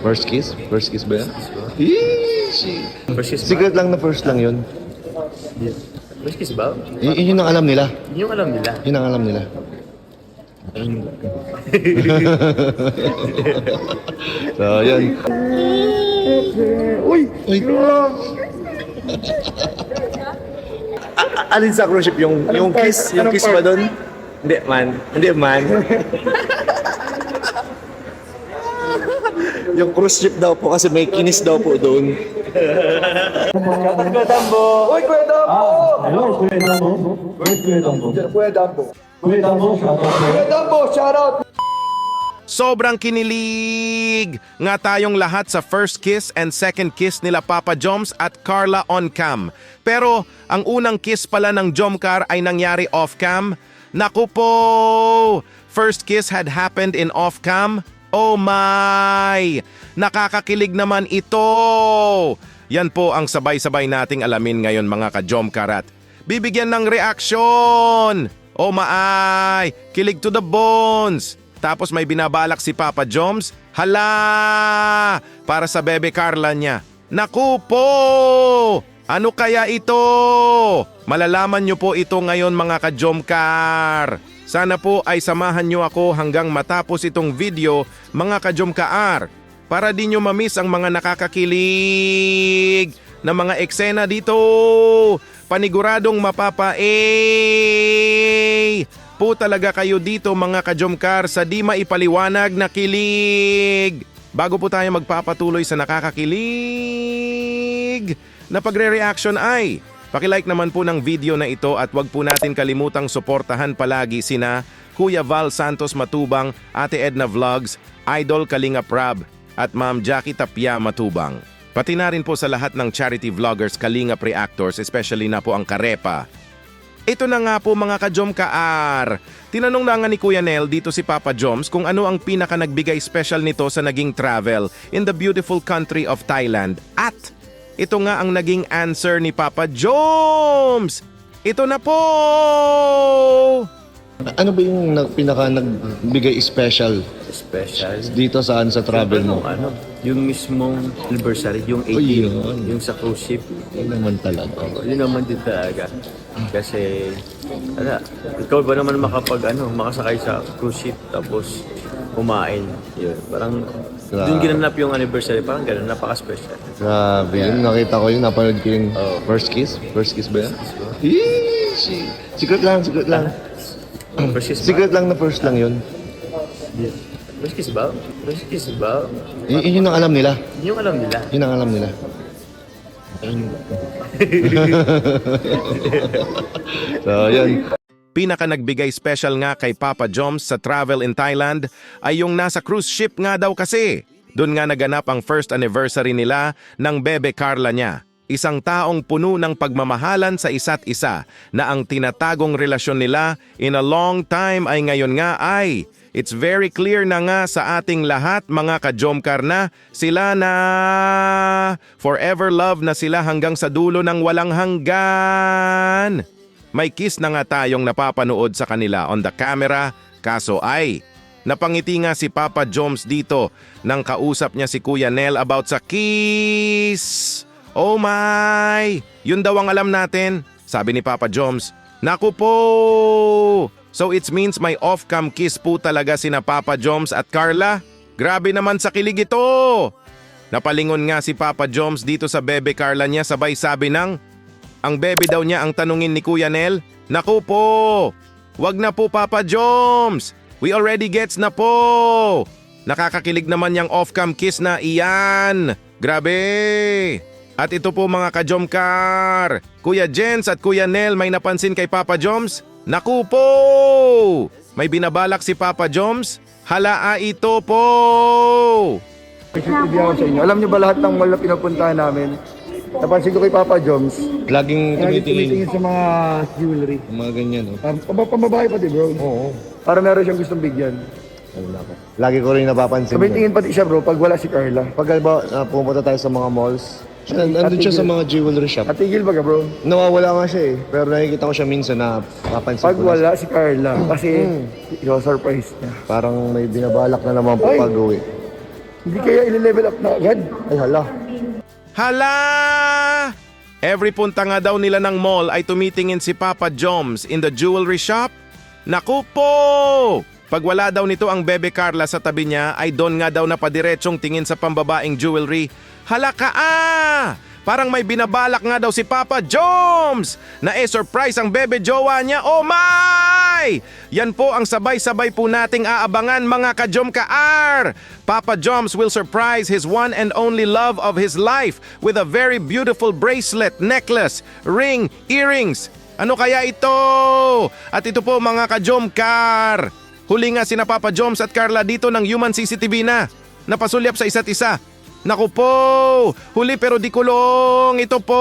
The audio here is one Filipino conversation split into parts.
First kiss? First kiss ba yan? Eesh! First kiss ba? Secret lang na first lang yun. First kiss ba? Yun ang alam nila. Yung alam nila. Yun ang alam nila. So, yun. Uy! Uy! Alin sa cruise ship? Yung kiss? Yung kiss ba doon? Hindi man. Hindi man. Yung cruise ship daw po kasi may kinis daw po doon. Kuya Dambo! Uy, Kuya Dambo! Hello, Kuya Dambo. Where's Kuya Dambo? Kuya Dambo. Kuya Dambo, shout out. Kuya Dambo, shout out! Sobrang kinilig nga tayong lahat sa first kiss and second kiss nila Papa Joms at Carla on cam. Pero ang unang kiss pala ng Jomcar ay nangyari off cam. Naku po! First kiss had happened in off cam. Oh my! Nakakakilig naman ito! Yan po ang sabay-sabay nating alamin ngayon mga ka-Jomcar at bibigyan ng reaksyon! Oh my! Kilig to the bones! Tapos may binabalak si Papa Joms. Hala! Para sa bebe Carla niya. Naku po! Ano kaya ito? Malalaman nyo po ito ngayon mga ka-Jomcar. Sana po ay samahan nyo ako hanggang matapos itong video mga ka-Jomcar. Para di nyo mamiss ang mga nakakakilig na mga eksena dito. Paniguradong po talaga kayo dito mga ka-Jomcar sa di maipaliwanag na kilig. Bago po tayo magpapatuloy sa nakakakilig na pagre-reaction ay paki-like naman po ng video na ito at wag po natin kalimutang suportahan palagi sina Kuya Val Santos Matubang, Ate Edna Vlogs, Idol Kalinga Prab at Ma'am Jackie Tapia Matubang. Pati na rin po sa lahat ng charity vloggers Kalinga Pre-Actors, especially na po ang Karepa. Ito na nga po mga ka-Jomcar. Tinanong na nga ni Kuya Nel dito si Papa Joms kung ano ang pinaka nagbigay special nito sa naging travel in the beautiful country of Thailand. At ito nga ang naging answer ni Papa Joms. Ito na po! Ano ba yung pinaka nagbigay special Special. dito saan sa travel mo? Yung mismong anniversary, yung 18, Uy, yun. yung sa cruise ship. Yun naman talaga. Yun naman din talaga. Kasi, ikaw ba naman makasakay sa cruise ship tapos kumain. Yun, parang doon ginanap yung anniversary, parang gano'n, napaka-special. Grabe, yun nakita ko yun, napanood ko yung first kiss. First kiss ba yan? Eesh! Secret lang, secret lang. First kiss ba? Secret lang na first lang yun. First kiss ba? First kiss ba? Yun ang alam nila. Yung alam nila. Yun ang alam nila. So, yun. Pinaka nagbigay special nga kay Papa Joms sa travel in Thailand ay yung nasa cruise ship nga daw kasi. Doon nga naganap ang first anniversary nila ng bebe Carla niya. Isang taong puno ng pagmamahalan sa isa't isa na ang tinatagong relasyon nila in a long time ay ngayon nga ay it's very clear na nga sa ating lahat mga ka-Jomcar na sila na forever love na sila hanggang sa dulo ng walang hanggan. May kiss na nga tayong napapanood sa kanila on the camera, kaso ay napangiti nga si Papa Joms dito nang kausap niya si Kuya Nel about sa kiss. Oh my! Yun daw ang alam natin, sabi ni Papa Joms. Naku po! So it means may off-cam kiss po talaga sina Papa Joms at Carla? Grabe naman sa kilig ito! Napalingon nga si Papa Joms dito sa bebe Carla niya sabay sabi ng ang bebe daw niya ang tanungin ni Kuya Nel. Naku po! Wag na po Papa Joms! We already gets na po! Nakakakilig naman yung off-cam kiss na iyan! Grabe! At ito po mga ka-Jomcar, Kuya Jens at Kuya Nel may napansin kay Papa Joms? Naku po! May binabalak si Papa Joms? Hala ito po! Trivia ako sa inyo. Alam niyo ba lahat ng mall na pinupuntahan namin? Napansin ko kay Papa Joms. Laging Lagi tumitingin. tumitingin sa mga jewelry. Mga ganyan, no? Pambabae pati bro. Oo. Para meron siyang gustong bigyan. Lagi ko rin napapansin. Sabay tingin pati siya bro pag wala si Carla. Pag pumunta tayo sa mga malls, nandun siya sa mga jewelry shop. Natigil ba ka bro? Nawawala nga siya eh. Pero nakikita ko siya minsan na papansin Pag ko na wala si Carla. Kasi surprise niya. parang may binabalak na naman po Ay! pag-uwi. Hindi kaya i-level up na agad? Ay hala. Hala! Every punta nga daw nila ng mall ay tumitingin si Papa Joms in the jewelry shop. Naku po! Pag wala daw nito ang Bebe Carla sa tabi niya ay doon nga daw napadiretsyong tingin sa pambabaeng jewelry. Hala ka ah! Parang may binabalak nga daw si Papa Joms na surprise ang bebe jowa niya. Oh my! Yan po ang sabay-sabay po nating aabangan mga ka-Jom ka-R. Papa Joms will surprise his one and only love of his life with a very beautiful bracelet, necklace, ring, earrings. Ano kaya ito? At ito po mga ka-Jom ka-R. Huli nga sina Papa Joms at Carla dito ng human CCTV na. Napasulyap sa isa't isa. Naku po! Huli pero di kulong! Ito po!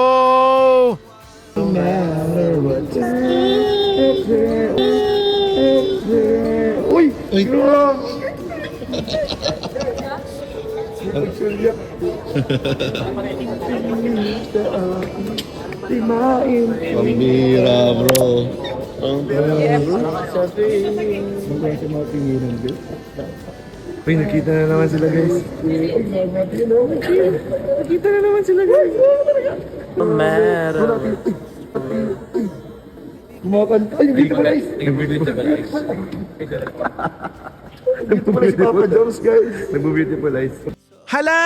Uy! Uy. Timain. Pambira, bro. Uy, nakita na naman sila guys. Nakita na naman sila guys. Kumakanta. Ay, hindi pala guys. Nag-beautiful Papa Joms guys. Nag-beautiful eyes. Hala!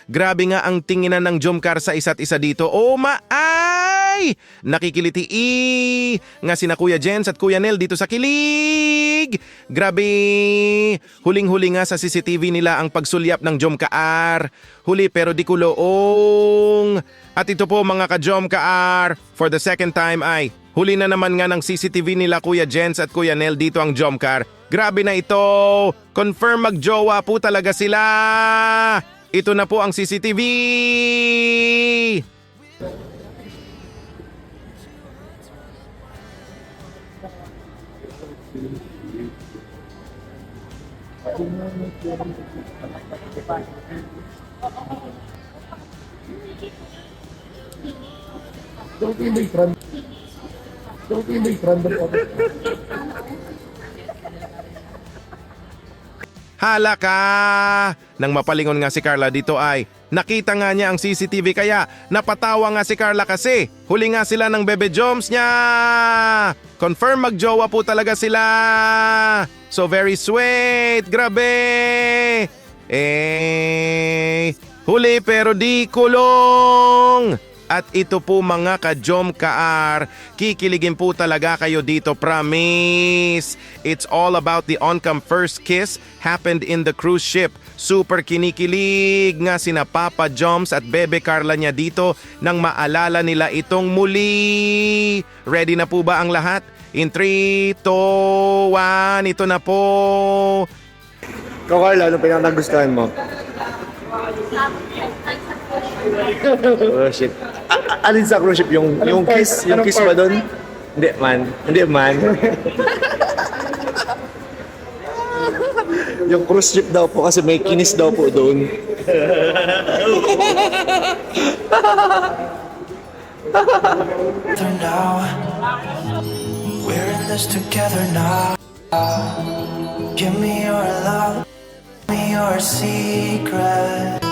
Grabe nga ang tinginan ng Jomcar sa isa't isa dito. Oh maay! Nakikiliti nga sina Kuya Jens at Kuya Nel dito sa kilig. Grabe! Huling-huli nga sa CCTV nila ang pagsulyap ng Jomcar. Huli pero di kuloong. At ito po mga ka-Jomcar, for the second time ay huli na naman nga ng CCTV nila Kuya Jens at Kuya Nel dito ang Jomcar. Grabe na ito! Confirm magjowa po talaga sila! Ito na po ang CCTV! Hala ka! Nang mapalingon nga si Carla dito ay nakita nga niya ang CCTV kaya napatawa nga si Carla kasi huli nga sila ng Bebe Joms niya! Confirm magjowa po talaga sila! So very sweet! Grabe! Huli pero di kulong! At ito po mga ka-Jom ka-R, kikiligin po talaga kayo dito, promise. It's all about the on-cam first kiss happened in the cruise ship. Super kinikilig nga sina Papa Joms at Bebe Carla niya dito nang maalala nila itong muli. Ready na po ba ang lahat? In 3, 2, 1, ito na po. Ikaw Carla, anong pinakagustuhan mo? Oh shit. Alin sa cruise ship? Yung kiss? Yung kiss ba doon? Hindi man. Yung cruise ship daw po kasi may kinis daw po doon. Now we're in this together now. Give me your love, give me your secret.